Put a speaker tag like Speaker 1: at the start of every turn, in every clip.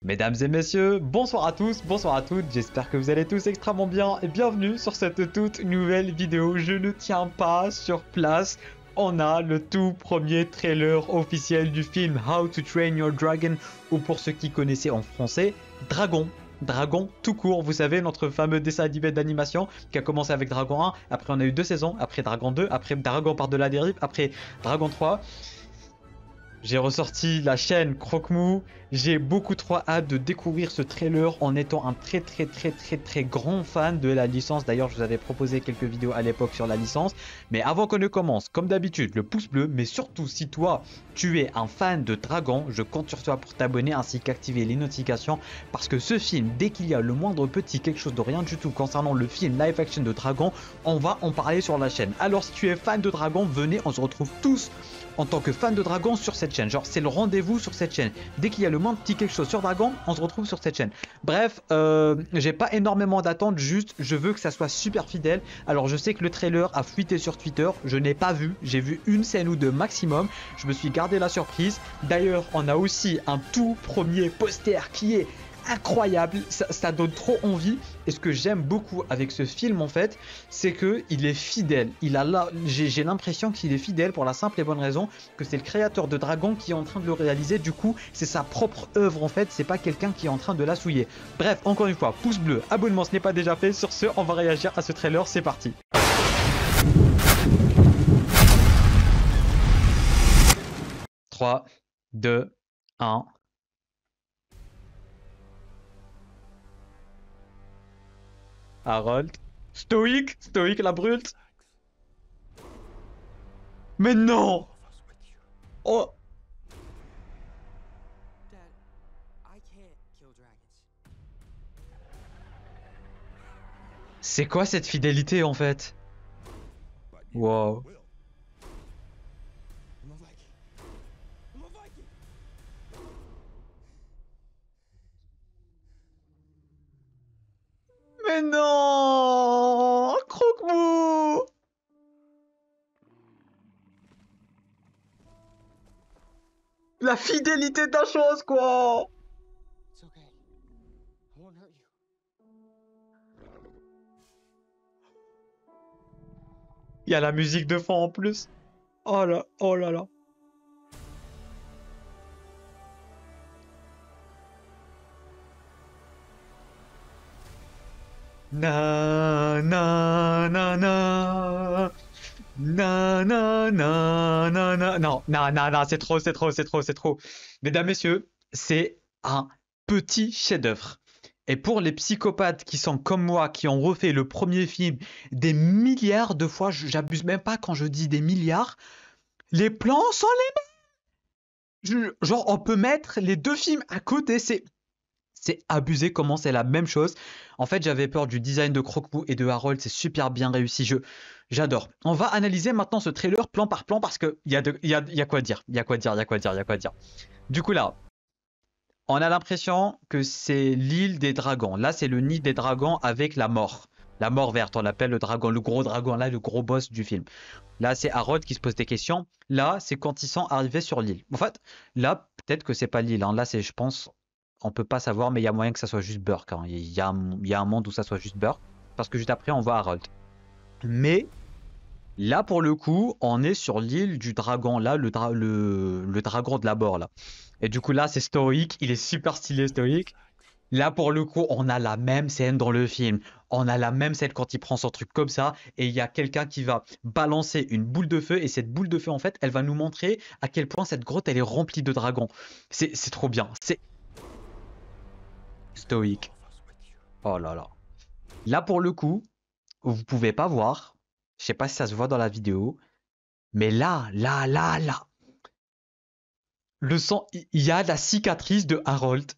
Speaker 1: Mesdames et messieurs, bonsoir à tous, bonsoir à toutes, j'espère que vous allez tous extrêmement bien et bienvenue sur cette toute nouvelle vidéo. Je ne tiens pas sur place, on a le tout premier trailer officiel du film How to Train Your Dragon, ou pour ceux qui connaissaient en français, Dragon. Dragon tout court, vous savez, notre fameux dessin animé d'animation qui a commencé avec Dragon 1, après on a eu 2 saisons, après Dragon 2, après Dragon par de la dérive, après Dragon 3. J'ai ressorti la chaîne Croque-Mou. J'ai beaucoup trop hâte de découvrir ce trailer en étant un très grand fan de la licence. D'ailleurs, je vous avais proposé quelques vidéos à l'époque sur la licence. Mais avant qu'on ne commence, comme d'habitude, le pouce bleu. Mais surtout, si toi, tu es un fan de Dragon, je compte sur toi pour t'abonner ainsi qu'activer les notifications. Parce que ce film, dès qu'il y a le moindre petit quelque chose de rien du tout concernant le film live action de Dragon, on va en parler sur la chaîne. Alors, si tu es fan de Dragon, venez, on se retrouve tous en tant que fan de Dragon sur cette chaîne. Genre, c'est le rendez-vous sur cette chaîne. Dès qu'il y a le moins petit quelque chose sur Dragon, on se retrouve sur cette chaîne. Bref, j'ai pas énormément d'attentes, juste je veux que ça soit super fidèle. Alors je sais que le trailer a fuité sur Twitter, je n'ai pas vu, j'ai vu une scène ou deux maximum. Je me suis gardé la surprise. D'ailleurs, on a aussi un tout premier poster qui est incroyable, ça donne trop envie. Et ce que j'aime beaucoup avec ce film en fait, c'est que il est fidèle. J'ai l'impression qu'il est fidèle pour la simple et bonne raison que c'est le créateur de Dragon qui est en train de le réaliser. Du coup, c'est sa propre œuvre en fait, c'est pas quelqu'un qui est en train de la souiller. Bref, encore une fois, pouce bleu, abonnement ce n'est pas déjà fait. Sur ce, on va réagir à ce trailer, c'est parti. 3, 2, 1. Harold. Stoïque, stoïque la brute. Mais non. Oh.
Speaker 2: Dad, I can't kill dragons.
Speaker 1: C'est quoi cette fidélité en fait? Wow.
Speaker 2: I'm a Viking. I'm a Viking.
Speaker 1: Mais non. Croque-mou. La fidélité de la chose quoi.
Speaker 2: It's okay. I won't hurt you.
Speaker 1: Il y a la musique de fond en plus. Oh là, oh là là. Na na na na. Na na na na na. Non, non, c'est trop, c'est trop, c'est trop, c'est trop. Mesdames, messieurs, c'est un petit chef-d'œuvre. Et pour les psychopathes qui sont comme moi, qui ont refait le premier film des milliards de fois, j'abuse même pas quand je dis des milliards, les plans sont les mêmes. Genre, on peut mettre les deux films à côté, c'est abusé comment c'est la même chose. En fait, j'avais peur du design de Croque-Mou et de Harold, c'est super bien réussi. J'adore. On va analyser maintenant ce trailer plan par plan parce qu'il y a quoi dire. Il y a quoi dire, il y a quoi dire, il y a quoi dire. Du coup là, on a l'impression que c'est l'île des dragons. Là, c'est le nid des dragons avec la mort. La mort verte, on l'appelle le dragon, le gros dragon, là, le gros boss du film. Là, c'est Harold qui se pose des questions. Là, c'est quand ils sont arrivés sur l'île. En fait, là, peut-être que c'est pas l'île. Hein. Là, c'est, je pense, on peut pas savoir, mais il y a moyen que ça soit juste Burke. Hein. Il y a un monde où ça soit juste Burke. Parce que juste après, on voit Harold. Mais là, pour le coup, on est sur l'île du dragon, là, le dragon de la mort, là. Et du coup, là, c'est stoïque. Il est super stylé, stoïque. Là, pour le coup, on a la même scène dans le film. On a la même scène quand il prend son truc comme ça. Et il y a quelqu'un qui va balancer une boule de feu. Et cette boule de feu, en fait, elle va nous montrer à quel point cette grotte, elle est remplie de dragons. C'est trop bien. C'est stoïque. Oh là là. Là, pour le coup, vous pouvez pas voir. Je sais pas si ça se voit dans la vidéo. Mais là, le sang, il y a la cicatrice de Harold.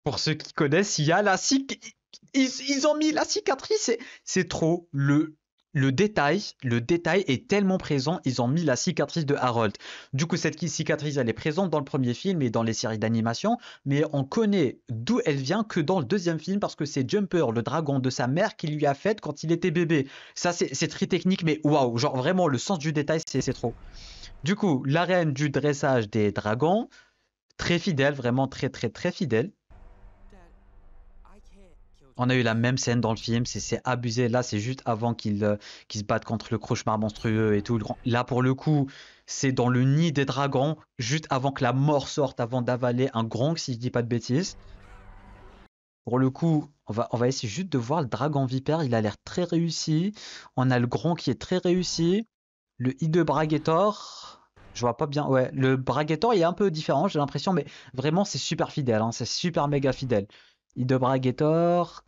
Speaker 1: Pour ceux qui connaissent, il y a la cicatrice. Ils ont mis la cicatrice. C'est trop. Le détail est tellement présent. Ils ont mis la cicatrice de Harold. Du coup, cette cicatrice, elle est présente dans le premier film et dans les séries d'animation. Mais on connaît d'où elle vient que dans le deuxième film parce que c'est Jumper, le dragon de sa mère, qui lui a fait quand il était bébé. Ça, c'est très technique, mais waouh. Genre vraiment, le sens du détail, c'est trop. Du coup, l'arène du dressage des dragons, très fidèle, vraiment très fidèle. On a eu la même scène dans le film, c'est abusé. Là, c'est juste avant qu'ils se battent contre le cauchemar monstrueux et tout. Là, pour le coup, c'est dans le nid des dragons, juste avant que la mort sorte, avant d'avaler un Gronk, si je dis pas de bêtises. Pour le coup, on va essayer juste de voir le dragon vipère. Il a l'air très réussi. On a le Gronk qui est très réussi. Le I de Bragetor, je vois pas bien. Ouais, le Bragetor il est un peu différent, j'ai l'impression, mais vraiment c'est super fidèle, hein, c'est super méga fidèle. I de Bragetor,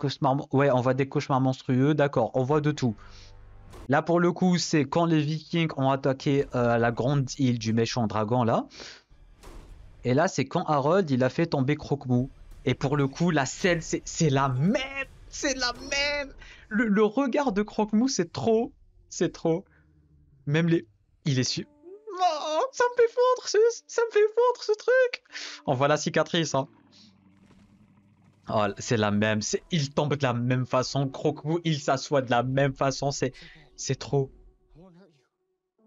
Speaker 1: ouais, on voit des cauchemars monstrueux, d'accord, on voit de tout. Là pour le coup, c'est quand les Vikings ont attaqué la grande île du méchant dragon là. Et là, c'est quand Harold il a fait tomber Croque-Mou. Et pour le coup, la scène, c'est la même, c'est la même. Le regard de Croque-Mou, c'est trop, c'est trop. Même les. Il est su. Oh, ça me fait fondre, ça me fait fondre ce truc. On voit la cicatrice, hein. Oh, c'est la même. Il tombe de la même façon. Croque-Mou, il s'assoit de la même façon. C'est trop.
Speaker 2: I won't hurt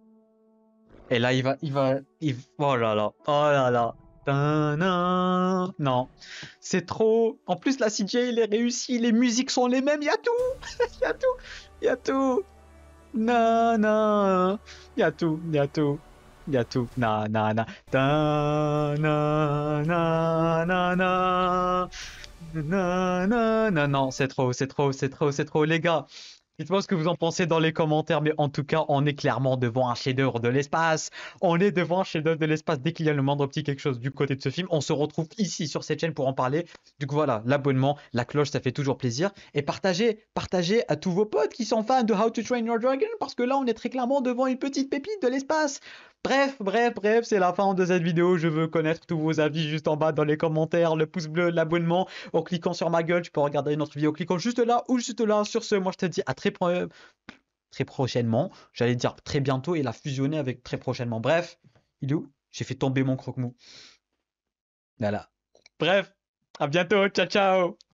Speaker 2: you.
Speaker 1: Et là, oh là là, oh là là. Tadam. Non, c'est trop. En plus, la CJ, il est réussi. Les musiques sont les mêmes. Il y a tout. Il y a tout. Il y a tout. Non, non. Il y a tout. Il y a tout. Il y a tout. Na, na, na. Ta, na, na, na, na. Na, na, na. Non, c'est trop, c'est trop, c'est trop, c'est trop. Les gars, dites-moi ce que vous en pensez dans les commentaires, mais en tout cas, on est clairement devant un chef-d'œuvre de l'espace. On est devant un chef-d'œuvre de l'espace. Dès qu'il y a le moindre petit quelque chose du côté de ce film, on se retrouve ici sur cette chaîne pour en parler. Du coup, voilà, l'abonnement, la cloche, ça fait toujours plaisir. Et partagez à tous vos potes qui sont fans de How to Train Your Dragon, parce que là, on est très clairement devant une petite pépite de l'espace. Bref, c'est la fin de cette vidéo. Je veux connaître tous vos avis juste en bas dans les commentaires, le pouce bleu, l'abonnement. En cliquant sur ma gueule, tu peux regarder une autre vidéo en cliquant juste là ou juste là. Sur ce, moi je te dis à très prochainement. J'allais dire très bientôt et la fusionner avec très prochainement. Bref, il est où? J'ai fait tomber mon croque-mou. Voilà. Bref, à bientôt. Ciao, ciao.